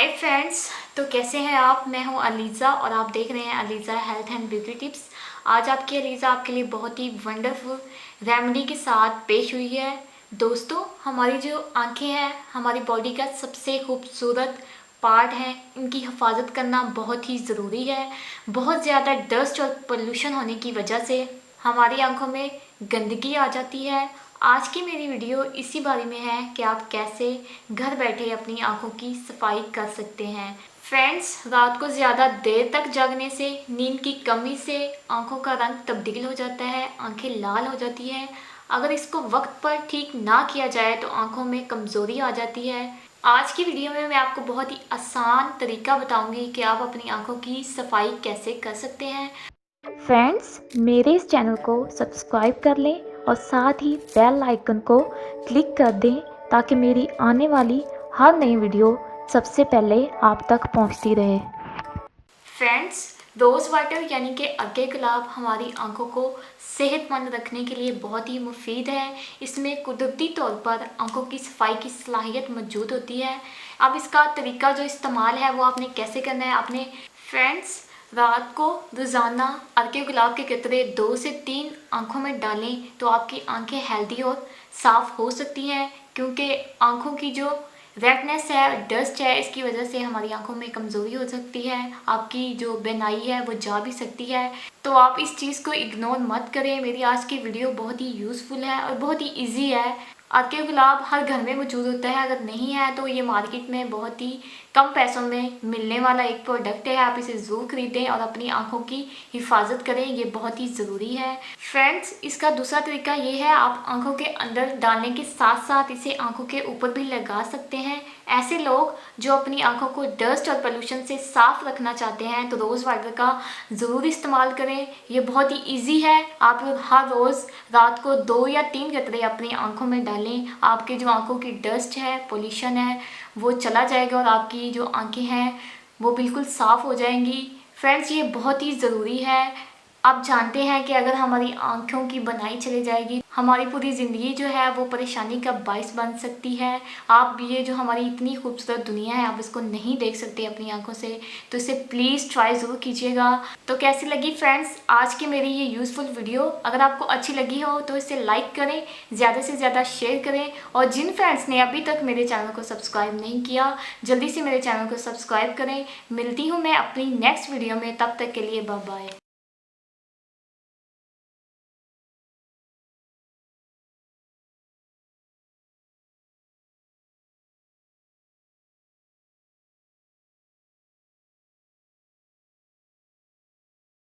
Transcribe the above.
Hi friends, तो कैसे हैं आप। मैं हूं अलीज़ा और आप देख रहे हैं Aliza health and beauty tips. आज आपकी अलीज़ा आपके लिए बहुत ही वंडरफुल रेमेडी के साथ पेश हुई है। दोस्तों, हमारी जो आंखें हैं हमारी बॉडी का सबसे खूबसूरत पार्ट है। इनकी हिफाजत करना बहुत ही ज़रूरी है। बहुत ज़्यादा डस्ट और पोल्यूशन होने की वजह से हमारी आंखों में गंदगी आ जाती है। आज की मेरी वीडियो इसी बारे में है कि आप कैसे घर बैठे अपनी आंखों की सफाई कर सकते हैं। फ्रेंड्स, रात को ज़्यादा देर तक जागने से, नींद की कमी से आंखों का रंग तब्दील हो जाता है, आंखें लाल हो जाती हैं। अगर इसको वक्त पर ठीक ना किया जाए तो आंखों में कमज़ोरी आ जाती है। आज की वीडियो में मैं आपको बहुत ही आसान तरीका बताऊंगी कि आप अपनी आंखों की सफाई कैसे कर सकते हैं। फ्रेंड्स, मेरे इस चैनल को सब्सक्राइब कर लें और साथ ही बेल आइकन को क्लिक कर दें ताकि मेरी आने वाली हर नई वीडियो सबसे पहले आप तक पहुंचती रहे। फ्रेंड्स, रोज़ वाटर यानी कि अर्के गुलाब हमारी आंखों को सेहतमंद रखने के लिए बहुत ही मुफीद है। इसमें कुदरती तौर पर आंखों की सफाई की सलाहियत मौजूद होती है। अब इसका तरीका जो इस्तेमाल है वो आपने कैसे करना है। आपने फ्रेंड्स रात को रोज़ाना अर्के गुलाब के कतरे 2 से 3 आँखों में डालें तो आपकी आंखें हेल्दी और साफ़ हो सकती हैं। क्योंकि आँखों की जो रेडनेस है, डस्ट है, इसकी वजह से हमारी आंखों में कमज़ोरी हो सकती है, आपकी जो बीनाई है वो जा भी सकती है। तो आप इस चीज़ को इग्नोर मत करें। मेरी आज की वीडियो बहुत ही यूज़फुल है और बहुत ही ईजी है। अर्के गुलाब हर घर में मौजूद होता है, अगर नहीं है तो ये मार्केट में बहुत ही कम पैसों में मिलने वाला एक प्रोडक्ट है। आप इसे ज़रूर खरीदें और अपनी आंखों की हिफाजत करें, ये बहुत ही ज़रूरी है। फ्रेंड्स, इसका दूसरा तरीका ये है, आप आंखों के अंदर डालने के साथ साथ इसे आंखों के ऊपर भी लगा सकते हैं। ऐसे लोग जो अपनी आंखों को डस्ट और पोल्यूशन से साफ़ रखना चाहते हैं तो रोज़ वाटर का ज़रूर इस्तेमाल करें। ये बहुत ही ईजी है। आप हर रोज़ रात को 2 या 3 कतरे अपनी आंखों में डालें, आपके जो आंखों की डस्ट है, पोल्यूशन है, वो चला जाएगा और आपकी जो आंखें हैं वो बिल्कुल साफ़ हो जाएंगी। फ्रेंड्स, ये बहुत ही ज़रूरी है। आप जानते हैं कि अगर हमारी आंखों की बनाई चली जाएगी, हमारी पूरी ज़िंदगी जो है वो परेशानी का बाइस बन सकती है। आप ये जो हमारी इतनी खूबसूरत दुनिया है, आप इसको नहीं देख सकते अपनी आंखों से, तो इसे प्लीज़ ट्राई ज़रूर कीजिएगा। तो कैसी लगी फ्रेंड्स आज की मेरी ये यूज़फुल वीडियो। अगर आपको अच्छी लगी हो तो इसे लाइक करें, ज़्यादा से ज़्यादा शेयर करें और जिन फ्रेंड्स ने अभी तक मेरे चैनल को सब्सक्राइब नहीं किया, जल्दी से मेरे चैनल को सब्सक्राइब करें। मिलती हूँ मैं अपनी नेक्स्ट वीडियो में, तब तक के लिए बाय बाय।